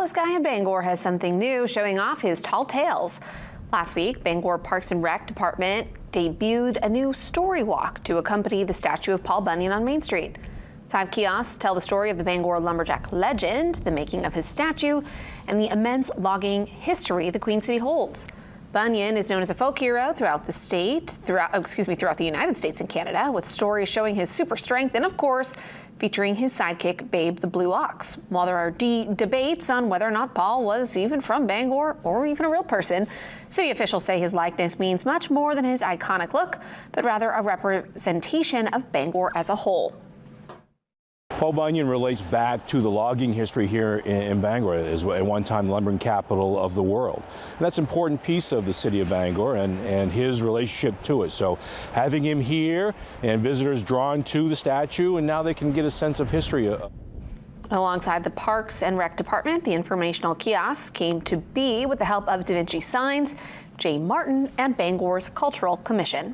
tallest guy in Bangor has something new, showing off his tall tales. Last week, Bangor Parks and Rec Department debuted a new story walk to accompany the statue of Paul Bunyan on Main Street. 5 kiosks tell the story of the Bangor lumberjack legend, the making of his statue, and the immense logging history the Queen City holds. Bunyan is known as a folk hero throughout the United States and Canada, with stories showing his super strength and, of course, featuring his sidekick, Babe the Blue Ox. While there are debates on whether or not Paul was even from Bangor or even a real person, city officials say his likeness means much more than his iconic look, but rather a representation of Bangor as a whole. Paul Bunyan relates back to the logging history here in Bangor, as at one time lumbering capital of the world. And that's an important piece of the city of Bangor and his relationship to it. So having him here and visitors drawn to the statue, and now they can get a sense of history. Alongside the Parks and Rec Department, the informational kiosk came to be with the help of Da Vinci Signs, J. Martin, and Bangor's Cultural Commission.